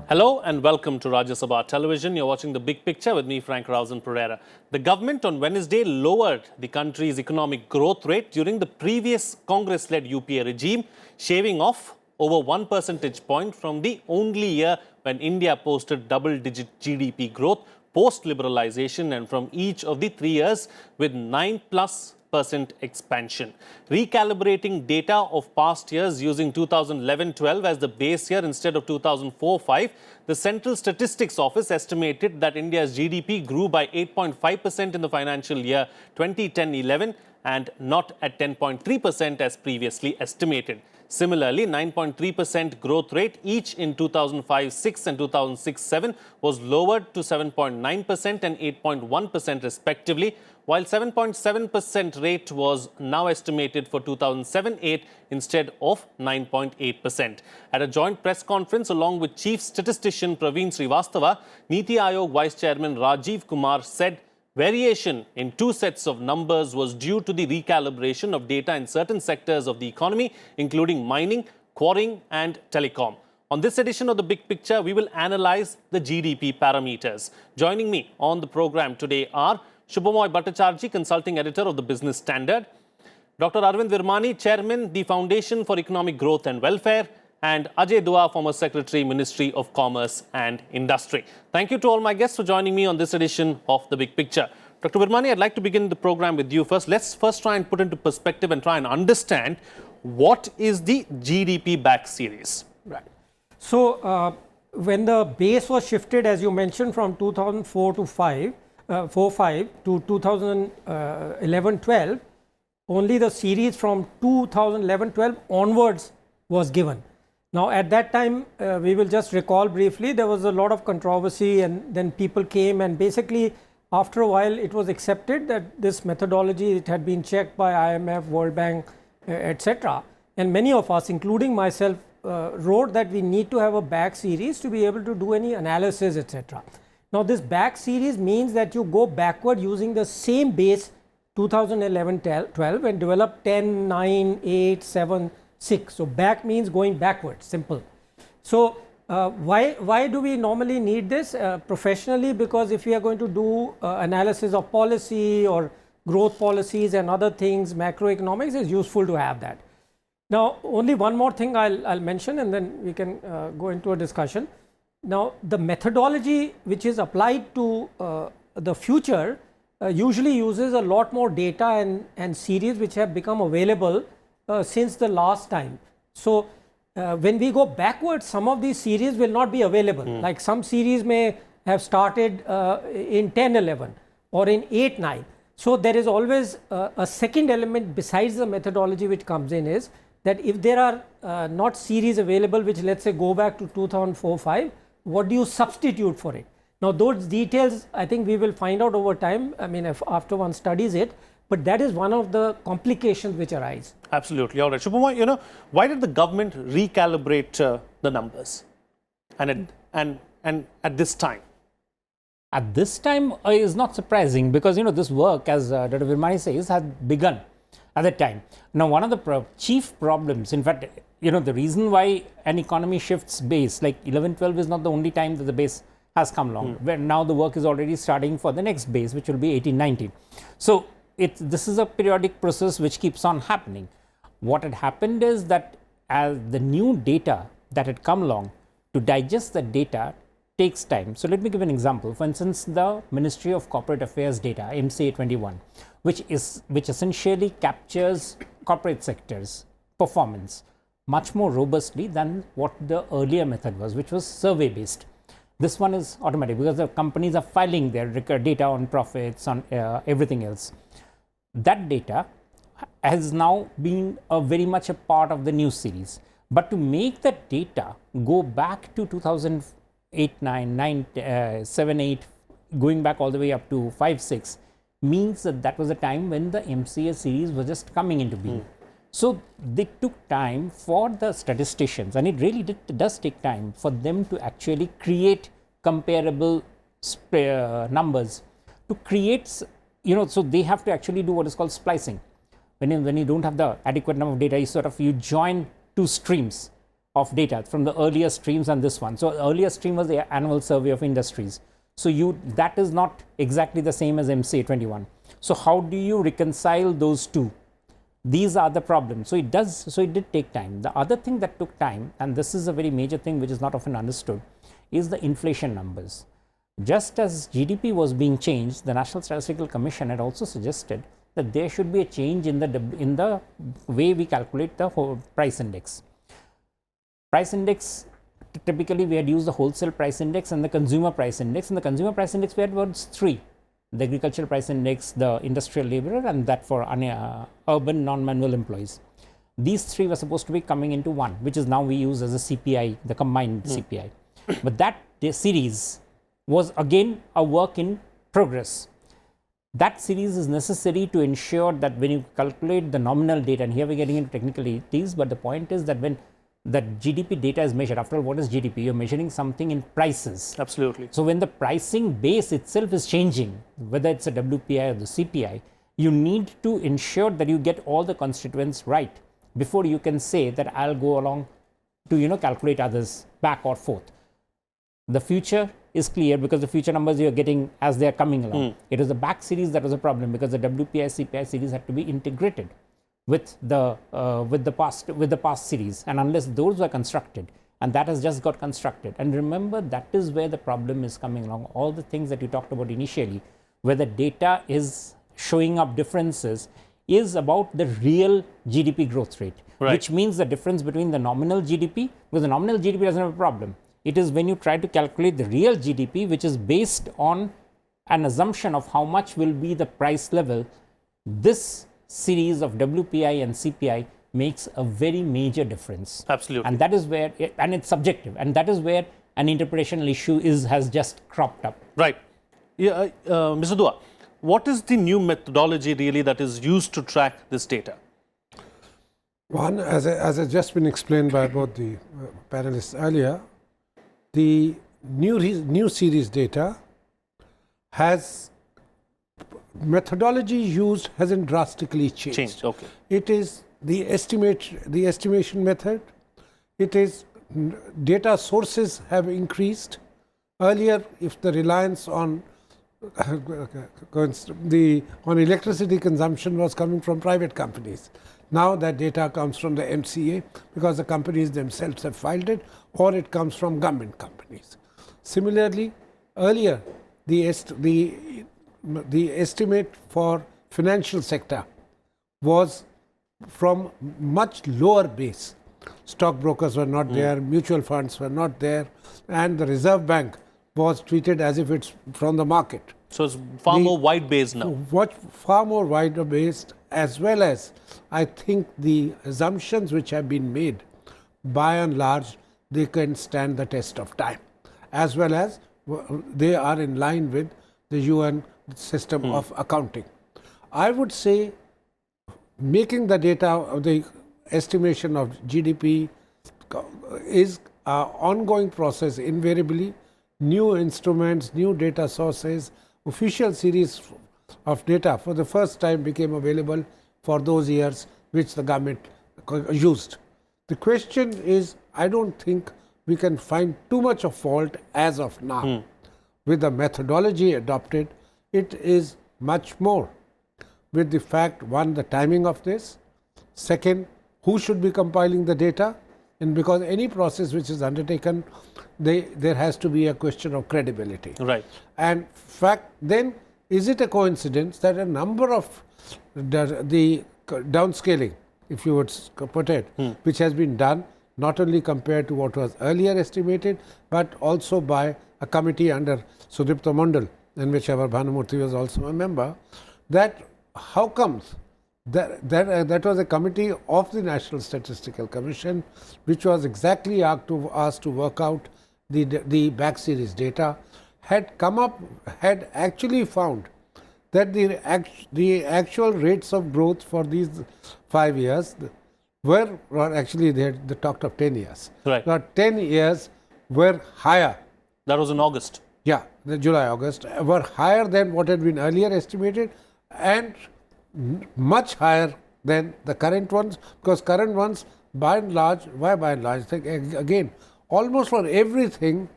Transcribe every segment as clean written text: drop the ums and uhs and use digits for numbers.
Hello and welcome to Rajya Sabha Television. You're watching The Big Picture with me, Frank Rausen Pereira. The government on Wednesday lowered the country's economic growth rate during the previous Congress-led UPA regime, shaving off over 1 percentage point from the only year when India posted double-digit GDP growth post-liberalisation and from each of the 3 years with 9+ percent expansion. Recalibrating data of past years using 2011-12 as the base year instead of 2004-5, the Central Statistics Office estimated that India's GDP grew by 8.5% in the financial year 2010-11 and not at 10.3% as previously estimated. Similarly, 9.3% growth rate each in 2005-6 and 2006-7 was lowered to 7.9% and 8.1% respectively, while 7.7% rate was now estimated for 2007-8 instead of 9.8%. At a joint press conference along with Chief Statistician Pravin Srivastava, Niti Aayog Vice Chairman Rajiv Kumar said variation in 2 sets of numbers was due to the recalibration of data in certain sectors of the economy, including mining, quarrying and telecom. On this edition of The Big Picture, we will analyze the GDP parameters. Joining me on the program today are Shubhamoy Bhattacharjee, Consulting Editor of the Business Standard, Dr. Arvind Virmani, Chairman, the Foundation for Economic Growth and Welfare, and Ajay Dua, former Secretary, Ministry of Commerce and Industry. Thank you to all my guests for joining me on this edition of The Big Picture. Dr. Virmani, I'd like to begin the program with you first. Let's first try and put into perspective and try and understand what is the GDP Back Series. Right. So, when the base was shifted, as you mentioned, from 2004 to 5 to 2011-12, only the series from 2011-12 onwards was given. Now, at that time, we will just recall briefly, there was a lot of controversy and then people came and basically after a while it was accepted that this methodology, it had been checked by IMF, World Bank, etc. And many of us, including myself, wrote that we need to have a back series to be able to do any analysis, etc. Now, this back series means that you go backward using the same base 2011-12 and develop 10, 9, 8, 7, 6. So, back means going backwards, simple. So, why do we normally need this? Professionally, because if we are going to do analysis of policy or growth policies and other things, macroeconomics, is useful to have that. Now, only one more thing I'll mention and then we can go into a discussion. Now, the methodology which is applied to the future usually uses a lot more data and series which have become available since the last time. So, when we go backwards, some of these series will not be available. Like some series may have started in 10-11 or in 8-9. So, there is always a second element besides the methodology which comes in is that if there are not series available which, let's say, go back to 2004-5, what do you substitute for it? Now, those details I think we will find out over time, I mean after one studies it, but that is one of the complications which arise. Absolutely. All right. Shubhamoy, why did the government recalibrate the numbers and at this time? At this time is not surprising because this work, as Dr. Virmani says, had begun at that time. Now, one of the chief problems, in fact, the reason why an economy shifts base, like 11-12 is not the only time that the base has come along. Where now the work is already starting for the next base, which will be 18-19. So, this is a periodic process which keeps on happening. What had happened is that as the new data that had come along, to digest the data takes time. So, let me give an example. For instance, the Ministry of Corporate Affairs data, MCA 21, which essentially captures corporate sectors performance much more robustly than what the earlier method was, which was survey based. This one is automatic because the companies are filing their data on profits, on everything else. That data has now been very much a part of the news series. But to make that data go back to 2008, 9, 7, 8, going back all the way up to 5, 6, means that was a time when the MCA series was just coming into being. So, they took time for the statisticians, and it really does take time for them to actually create comparable numbers, to create, so they have to actually do what is called splicing. When you don't have the adequate number of data, you join two streams of data from the earlier streams and this one. So earlier stream was the annual survey of industries. So that is not exactly the same as MCA 21. So how do you reconcile those two? These are the problems. So it did take time. The other thing that took time, and this is a very major thing which is not often understood, is the inflation numbers. Just as GDP was being changed, the National Statistical Commission had also suggested that there should be a change in the way we calculate the whole price index. Price index, typically we had used the wholesale price index and the consumer price index. In the consumer price index, we had was three: the agricultural price index, the industrial laborer, and that for urban non-manual employees. These three were supposed to be coming into one, which is now we use as a CPI, the combined CPI. But that series was again a work in progress. That series is necessary to ensure that when you calculate the nominal data, and here we're getting into technicalities, but the point is that when that GDP data is measured, after all, what is GDP? You're measuring something in prices. Absolutely. So when the pricing base itself is changing, whether it's a WPI or the CPI, you need to ensure that you get all the constituents right before you can say that I'll go along to calculate others back or forth. The future is clear because the future numbers you're getting as they're coming along. It was the back series that was a problem because the WPI CPI series had to be integrated with the past series, and unless those were constructed, and that has just got constructed. And remember, that is where the problem is coming along. All the things that you talked about initially, where the data is showing up differences, is about the real GDP growth rate, which means the difference between the nominal GDP, because the nominal GDP doesn't have a problem. It is when you try to calculate the real GDP, which is based on an assumption of how much will be the price level. This series of WPI and CPI makes a very major difference. Absolutely. And that is where, and it's subjective, and that is where an interpretational issue has just cropped up. Right. Yeah, Mr. Dua, what is the new methodology really that is used to track this data? One, as has just been explained by both the panelists earlier, the new series data has methodology used hasn't drastically changed. Okay. It is the estimation method. It is data sources have increased. Earlier, if the reliance on electricity consumption was coming from private companies, now that data comes from the MCA because the companies themselves have filed it, or it comes from government companies. Similarly, earlier the estimate for financial sector was from much lower base. Stockbrokers were not there, mutual funds were not there, and the Reserve Bank was treated as if it's from the market. So it's far more wide-based now. Far more wider-based, as well as I think the assumptions which have been made, by and large, they can stand the test of time, as well as they are in line with the UN system of accounting. I would say making the data, the estimation of GDP is an ongoing process. Invariably, new instruments, new data sources, official series of data for the first time became available for those years which the government used. The question is, I don't think we can find too much of fault as of now. With the methodology adopted, it is much more with the fact, one, the timing of this, second, who should be compiling the data, and because any process which is undertaken, there has to be a question of credibility. Right. And fact, then is it a coincidence that a number of the downscaling, if you would put it, which has been done, not only compared to what was earlier estimated, but also by a committee under Sudipta Mandal, in which our Bhanumurthy was also a member, that how comes that was a committee of the National Statistical Commission, which was exactly asked to work out the back series data, had actually found that the actual rates of growth for these 5 years were actually they talked of 10 years. Right. Now 10 years were higher. That was in August. Yeah, the July, August were higher than what had been earlier estimated, and much higher than the current ones, because current ones by and large, why by and large? I think again, almost for everything,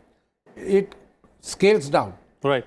it scales down, Right.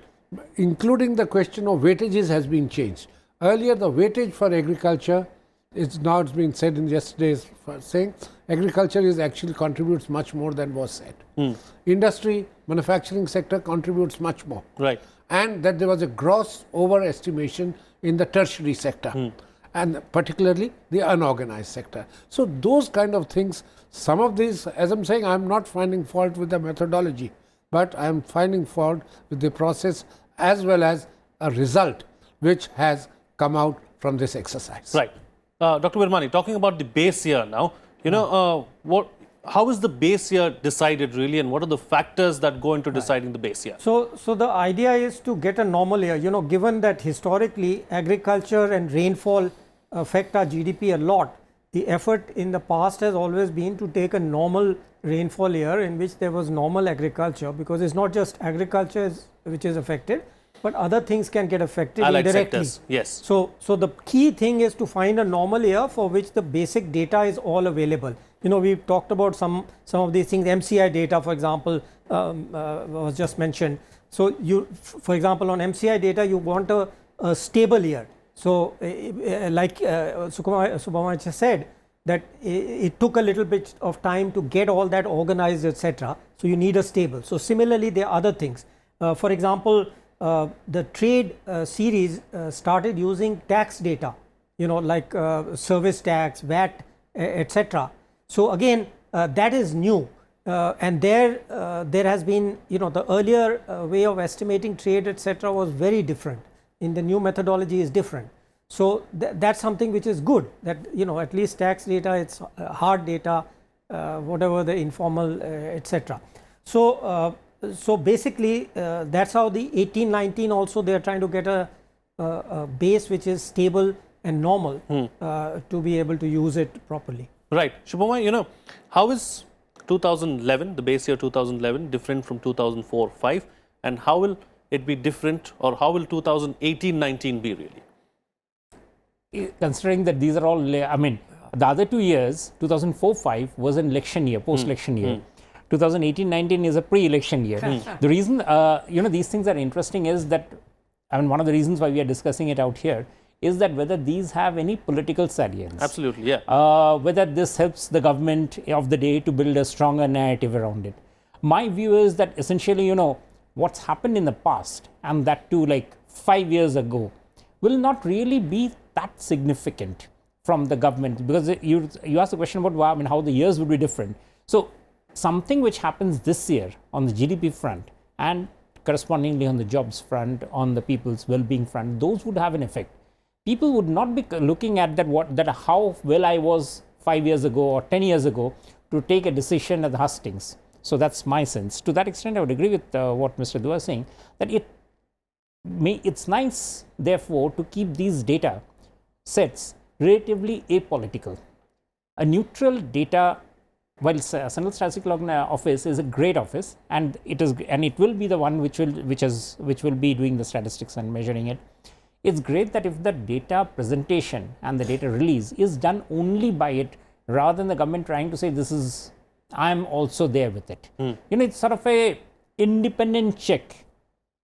including the question of weightages has been changed. Earlier, the weightage for agriculture is now it's been said in yesterday's saying agriculture is actually contributes much more than was said. Industry, manufacturing sector contributes much more. Right. And that there was a gross overestimation in the tertiary sector and particularly the unorganized sector. So those kind of things, some of these, as I'm saying, I'm not finding fault with the methodology, but I'm finding fault with the process as well as a result which has come out from this exercise. Right. Dr. Virmani, talking about the base year now, you know, how is the base year decided really, and what are the factors that go into deciding the base year? So the idea is to get a normal year, you know, given that historically agriculture and rainfall affect our GDP a lot. The effort in the past has always been to take a normal rainfall year in which there was normal agriculture, because it's not just agriculture which is affected, but other things can get affected Allied indirectly. sectors, yes. So the key thing is to find a normal year for which the basic data is all available. You know, we've talked about some of these things. MCI data, for example, was just mentioned. So you, for example, on MCI data, you want a stable year. So like Subhamani just said, that it took a little bit of time to get all that organized, etc. So you need a stable. So similarly, there are other things. For example, the trade series started using tax data, you know, like service tax, VAT, etc. So again, that is new, and there has been, you know, the earlier way of estimating trade, etc. was very different. In the new methodology is different. So that's something which is good, that, you know, at least tax data, it's hard data, whatever the informal, etc. So basically, that's how the 18-19 also they are trying to get a base which is stable and normal to be able to use it properly. Right. Shubhama, you know, how is 2011, the base year 2011, different from 2004-05, and how will it be different, or how will 2018-19 be really? Considering that these are all, I mean, the other 2 years, 2004-05 was an election year, post-election year. 2018-19 is a pre-election year. The reason, you know, these things are interesting is that, I mean, one of the reasons why we are discussing it out here is that whether these have any political salience. Absolutely, yeah. Whether this helps the government of the day to build a stronger narrative around it. My view is that essentially, you know, what's happened in the past, and that too like 5 years ago, will not really be that significant from the government, because you asked the question about, I mean, how the years would be different. So something which happens this year on the GDP front and correspondingly on the jobs front, on the people's well-being front, those would have an effect. People would not be looking at that how well I was 5 years ago or 10 years ago to take a decision at the hustings. So that's my sense. To that extent, I would agree with what Mr. Dua is saying, that it's nice, therefore, to keep these data sets relatively apolitical. A neutral data, while Central Statistical Office is a great office, and it will be the one which will be doing the statistics and measuring it. It's great that if the data presentation and the data release is done only by it, rather than the government trying to say this is, I'm also there with it. You know, it's sort of a independent check,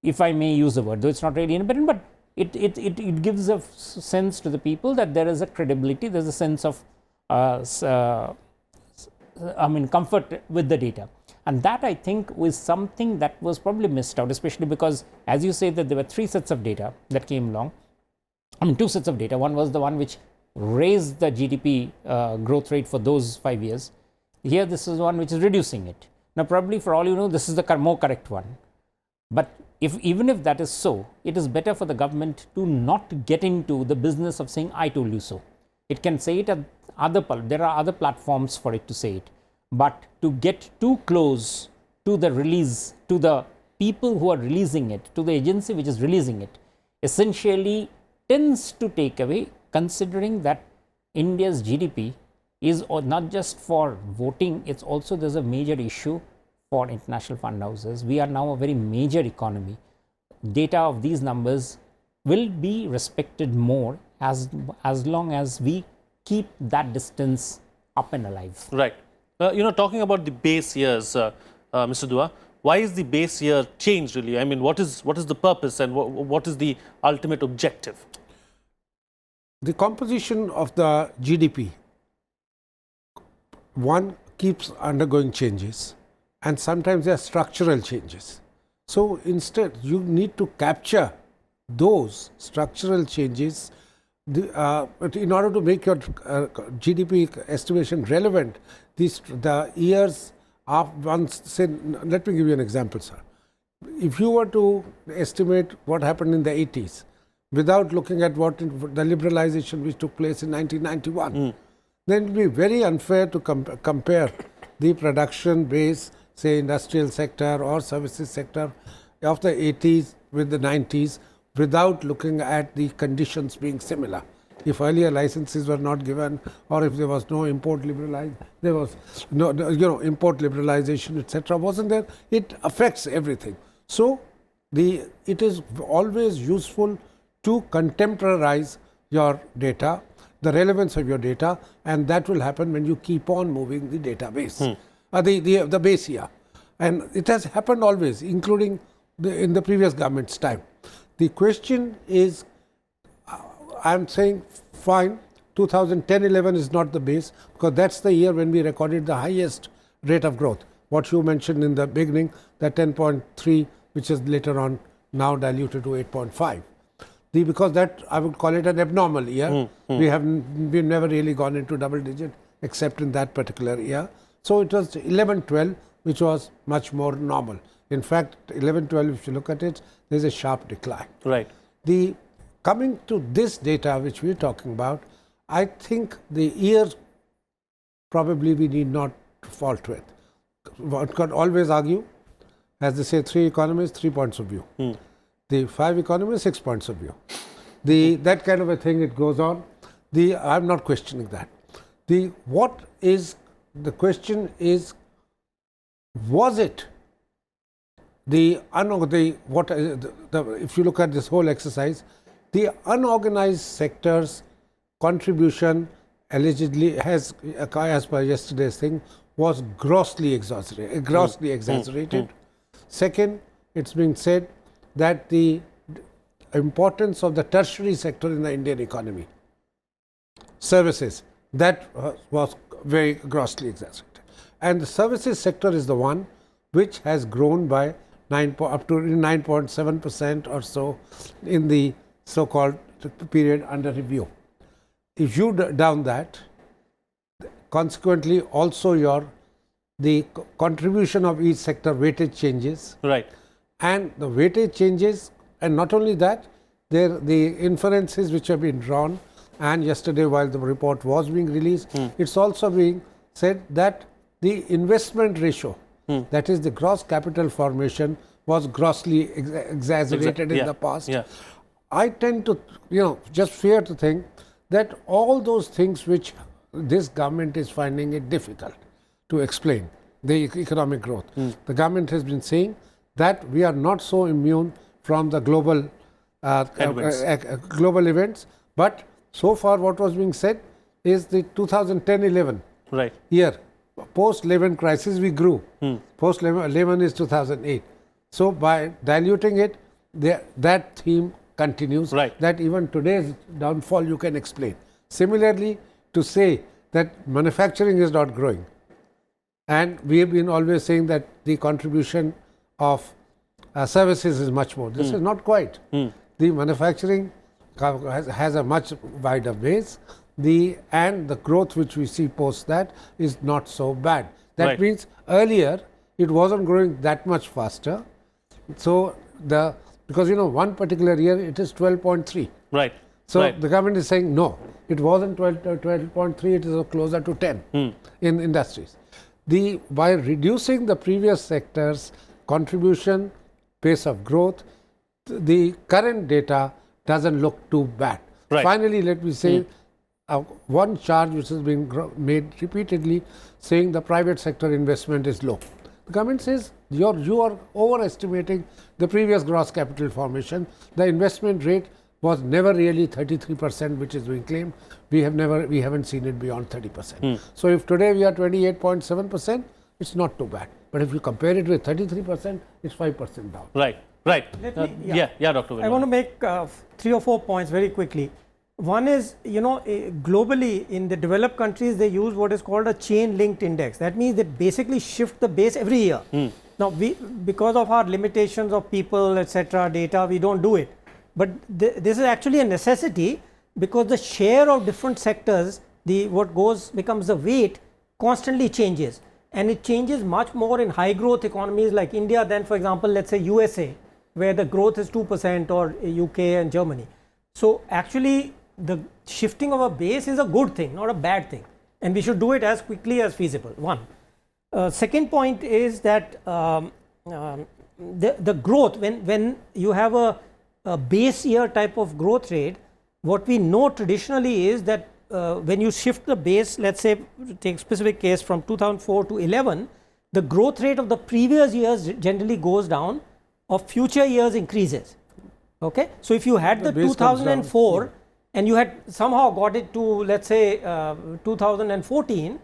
if I may use the word, though it's not really independent, but it gives a sense to the people that there is a credibility, there's a sense of comfort with the data. And that, I think, was something that was probably missed out, especially because, as you say, that there were 3 sets of data that came along. I mean, 2 sets of data. One was the one which raised the GDP growth rate for those 5 years. Here, this is one which is reducing it. Now, probably for all you know, this is the more correct one. But even if that is so, it is better for the government to not get into the business of saying, I told you so. It can say it at there are other platforms for it to say it. But to get too close to the release, to the people who are releasing it, to the agency which is releasing it, essentially tends to take away, considering that India's GDP is not just for voting, it's also, there's a major issue for international fund houses. We are now a very major economy. Data of these numbers will be respected more as long as we keep that distance up and alive. Right. Talking about the base years, Mr. Dua, why is the base year changed really? I mean, what is the purpose and what is the ultimate objective? The composition of the GDP, one, keeps undergoing changes, and sometimes there are structural changes. So instead, you need to capture those structural changes in order to make your GDP estimation relevant. The years of once, say, let me give you an example, sir. If you were to estimate what happened in the 80s, without looking at what the liberalization which took place in 1991, then it would be very unfair to compare the production base, say industrial sector or services sector of the 80s with the 90s, without looking at the conditions being similar. If earlier licenses were not given, or if there was no import liberalization, there was no import liberalization, etc., wasn't there, it affects everything. So it is always useful to contemporize your data, the relevance of your data, and that will happen when you keep on moving the database, the base year. And it has happened always, including in the previous government's time. The question is, I am saying, fine, 2010-11 is not the base, because that's the year when we recorded the highest rate of growth. What you mentioned in the beginning, that 10.3, which is later on now diluted to 8.5. Because that, I would call it an abnormal year. We've never really gone into double digit except in that particular year. So it was 11-12, which was much more normal. In fact, 11-12, if you look at it, there's a sharp decline. Right. Coming to this data which we're talking about, I think the years probably we need not fault with. One could always argue, as they say, 3 economists, 3 points of view. The 5 economists, 6 points of view. That kind of a thing, it goes on. I'm not questioning that. The question is, was it if you look at this whole exercise, the unorganized sector's contribution allegedly has, as per yesterday's thing, was grossly exaggerated. Second, it's been said that the importance of the tertiary sector in the Indian economy, services, that was very grossly exaggerated. And the services sector is the one which has grown by up to 9.7% or so in the so-called period under review. If you down that, consequently also the contribution of each sector weightage changes. Right. And the weightage changes, and not only that, the inferences which have been drawn, and yesterday while the report was being released, it's also being said that the investment ratio, that is the gross capital formation, was grossly exaggerated in the past. Yeah. I tend to, just fear to think that all those things which this government is finding it difficult to explain, the economic growth. The government has been saying that we are not so immune from the global events, but so far what was being said is the 2010-11 year, post-11 crisis, we grew. Post-11 is 2008. So by diluting it, that theme continues, that even today's downfall you can explain. Similarly, to say that manufacturing is not growing, and we have been always saying that the contribution of services is much more. This is not quite. The manufacturing has a much wider base, and the growth which we see post that is not so bad. That means earlier it wasn't growing that much faster. So because one particular year it is 12.3. Right. So the government is saying no, it wasn't 12.3, it is closer to 10 in industries. By reducing the previous sector's contribution, pace of growth, the current data doesn't look too bad. Finally, let me say one charge which has been made repeatedly, saying the private sector investment is low. The government says you are overestimating the previous gross capital formation. The investment rate was never really 33%, which is being claimed. We haven't seen it beyond 30%. So if today we are 28.7%, it's not too bad. But if you compare it with 33%, it's 5% down. Right, right. Let me- Yeah, Dr. I want to make 3 or 4 points very quickly. One is, globally in the developed countries, they use what is called a chain linked index. That means they basically shift the base every year. Now, because of our limitations of people, etc., data, we don't do it. But this is actually a necessity, because the share of different sectors, what becomes the weight, constantly changes. And it changes much more in high growth economies like India than, for example, let's say USA, where the growth is 2%, or UK and Germany. So actually, the shifting of a base is a good thing, not a bad thing. And we should do it as quickly as feasible. One. Second point is that the growth, when you have a base year type of growth rate, what we know traditionally is that when you shift the base, let's say take specific case from 2004 to 11, the growth rate of the previous years generally goes down, of future years increases. Okay, so if you had the 2004 and you had somehow got it to, let's say 2014,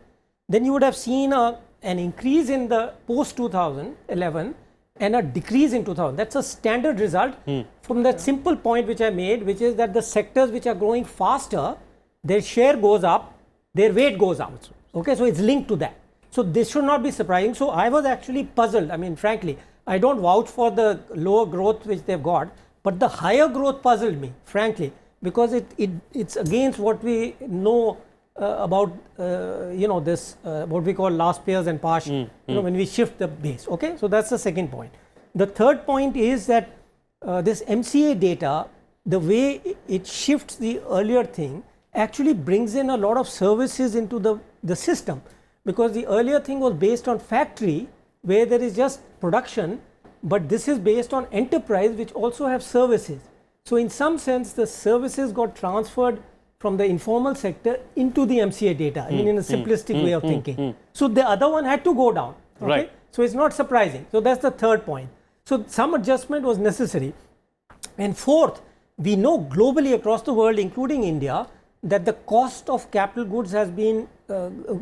then you would have seen an increase in the post 2011 and a decrease in 2000. That's a standard result from that simple point which I made, which is that the sectors which are growing faster, their share goes up, their weight goes up. Okay, so it's linked to that. So this should not be surprising. So I was actually puzzled. I mean, frankly, I don't vouch for the lower growth which they've got, but the higher growth puzzled me, frankly, because it's against what we know about this what we call last payers and past, when we shift the base. Okay, so that's the second point. The third point is that this MCA data, the way it shifts the earlier thing, actually brings in a lot of services into the system, because the earlier thing was based on factory where there is just production, but this is based on enterprise which also have services. So in some sense, the services got transferred from the informal sector into the MCA data, I mean in a simplistic way of thinking. So the other one had to go down. Okay? Right. So it's not surprising. So that's the third point. So some adjustment was necessary. And fourth, we know globally across the world, including India, that the cost of capital goods has been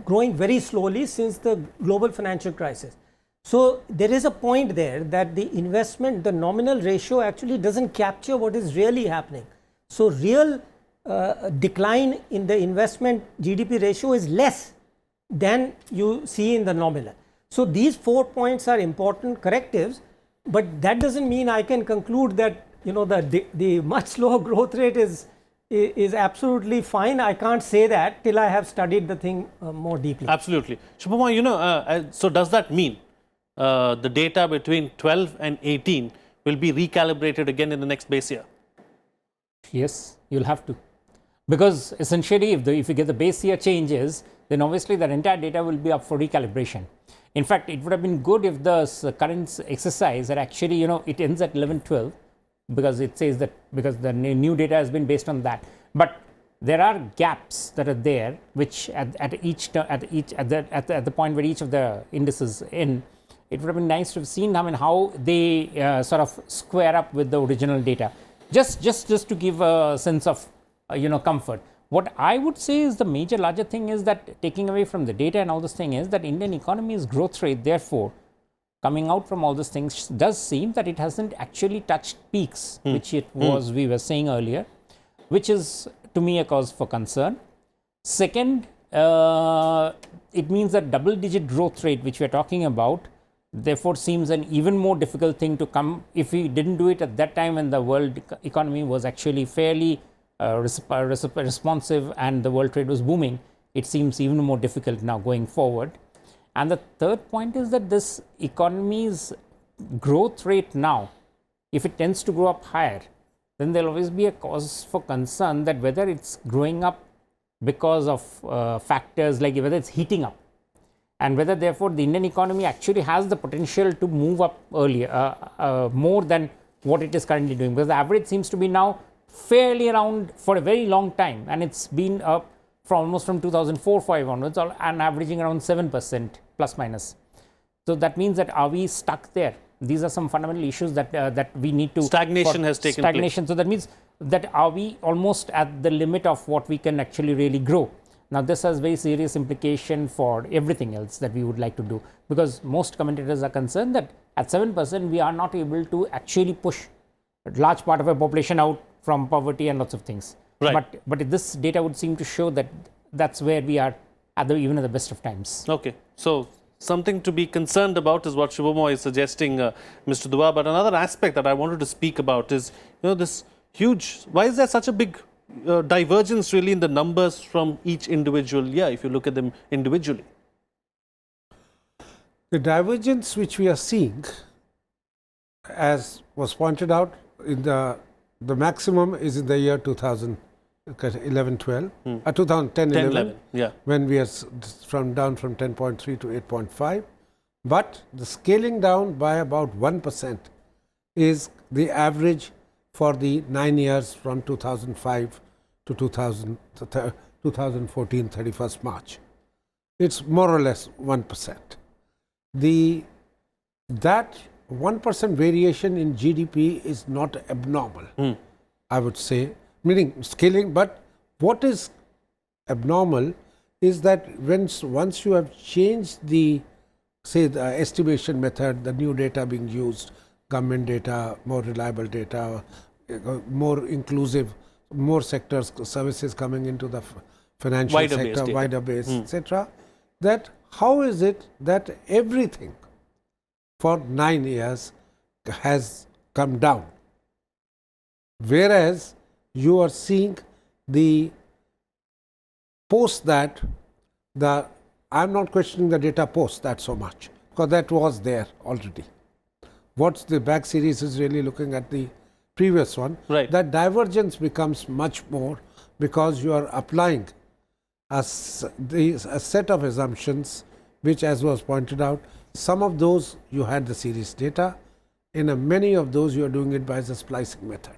growing very slowly since the global financial crisis. So there is a point there that the investment, the nominal ratio actually doesn't capture what is really happening. So real decline in the investment GDP ratio is less than you see in the nominal. So these 4 points are important correctives, but that doesn't mean I can conclude that the much slower growth rate is absolutely fine. I can't say that till I have studied the thing more deeply. Absolutely. Shubhamar, so does that mean the data between 12 and 18 will be recalibrated again in the next base year? Yes, you'll have to. Because essentially, if you get the base year changes, then obviously that entire data will be up for recalibration. In fact, it would have been good if the current exercise had actually, it ends at 11-12, because it says that, because the new data has been based on that. But there are gaps that are there, which at the point where each of the indices in, it would have been nice to have seen how they sort of square up with the original data. Just to give a sense of comfort. What I would say is the major larger thing is that, taking away from the data and all this thing, is that Indian economy's growth rate, therefore, coming out from all these things, does seem that it hasn't actually touched peaks, which it was, we were saying earlier, which is to me a cause for concern. Second, it means that double-digit growth rate, which we are talking about, therefore seems an even more difficult thing to come if we didn't do it at that time when the world economy was actually fairly responsive and the world trade was booming. It seems even more difficult now going forward. And the third point is that this economy's growth rate now, if it tends to grow up higher, then there will always be a cause for concern that whether it's growing up because of factors like whether it's heating up, and whether therefore the Indian economy actually has the potential to move up earlier, more than what it is currently doing, because the average seems to be now fairly around for a very long time, and it's been up almost from 2004-5 onwards, and averaging around 7% plus minus. So that means that, are we stuck there? these are some fundamental issues that that we need to. Stagnation has taken place. Stagnation. So that means that are we almost at the limit of what we can actually really grow? Now, this has very serious implication for everything else that we would like to do, because most commentators are concerned that at 7% we are not able to actually push a large part of our population out from poverty and lots of things. Right. But this data would seem to show that that's where we are at the, even at the best of times. Okay. So, something to be concerned about is what Shubhamoy is suggesting, Mr. Dua. But another aspect that I wanted to speak about is, this huge, why is there such a big divergence really in the numbers from each individual year, if you look at them individually? The divergence which we are seeing, as was pointed out, in the maximum is in the year 2011-12, 2010-11, yeah. when we are down from 10.3 to 8.5. But the scaling down by about 1% is the average for the 9 years from 2005 to 2014, 31st March. It's more or less 1%. That 1% variation in GDP is not abnormal, I would say, meaning scaling. But what is abnormal is that once you have changed the, say, the estimation method, the new data being used, government data, more reliable data, more inclusive, more sectors, services coming into the financial Wider sector, base wider base, etc. That how is it that everything for 9 years has come down, whereas you are seeing the post that I'm not questioning the data post that so much, because that was there already. What's the back series is really looking at the previous one. Right. That divergence becomes much more because you are applying a set of assumptions, which, as was pointed out, some of those you had the series data, in many of those you are doing it by the splicing method.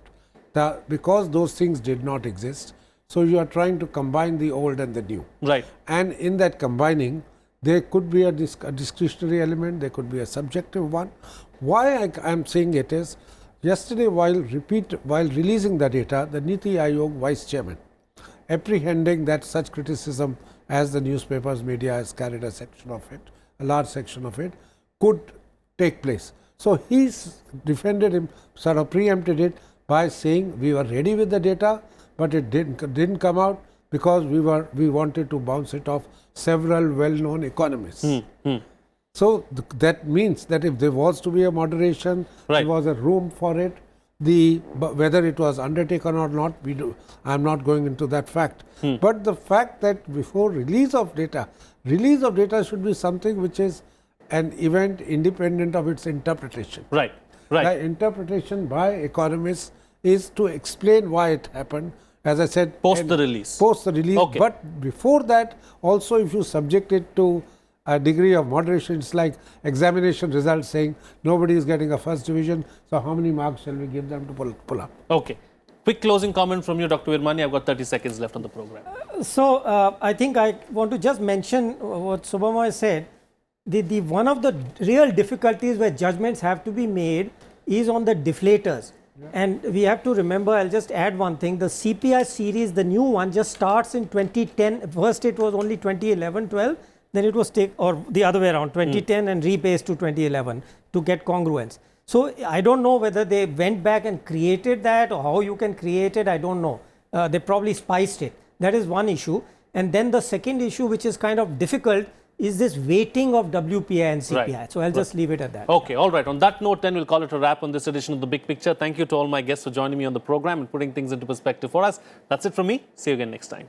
Because those things did not exist, so you are trying to combine the old and the new. Right. And in that combining, there could be a discretionary element, there could be a subjective one. Why I am saying it is, yesterday while releasing the data, the Niti Aayog vice chairman, apprehending that such criticism as the newspapers, media has carried a section of it, a large section of it, could take place. So he's defended him, sort of preempted it by saying we were ready with the data, but it didn't come out because we wanted to bounce it off several well-known economists. So that means that if there was to be a moderation, right, there was a room for it. Whether it was undertaken or not, I'm not going into that fact. But the fact that before release of data should be something which is an event independent of its interpretation. Right. Right. The interpretation by economists is to explain why it happened. As I said, post the release. Post the release. Okay. But before that, also, if you subject it to a degree of moderation, it's like examination results saying nobody is getting a first division, so how many marks shall we give them to pull up? Okay. Quick closing comment from you, Dr. Virmani. I've got 30 seconds left on the program. So, I think I want to just mention what Shubhamoy said. One of the real difficulties where judgments have to be made is on the deflators. Yeah. And we have to remember, I'll just add one thing, the CPI series, the new one, just starts in 2010. First it was only 2011-12, then it was or the other way around, 2010 and rebased to 2011 to get congruence. So I don't know whether they went back and created that or how you can create it, I don't know. They probably spiced it. That is one issue. And then the second issue, which is kind of difficult, is this weighting of WPI and CPI. Right. So I'll just leave it at that. Okay, all right. On that note, then we'll call it a wrap on this edition of The Big Picture. Thank you to all my guests for joining me on the program and putting things into perspective for us. That's it from me. See you again next time.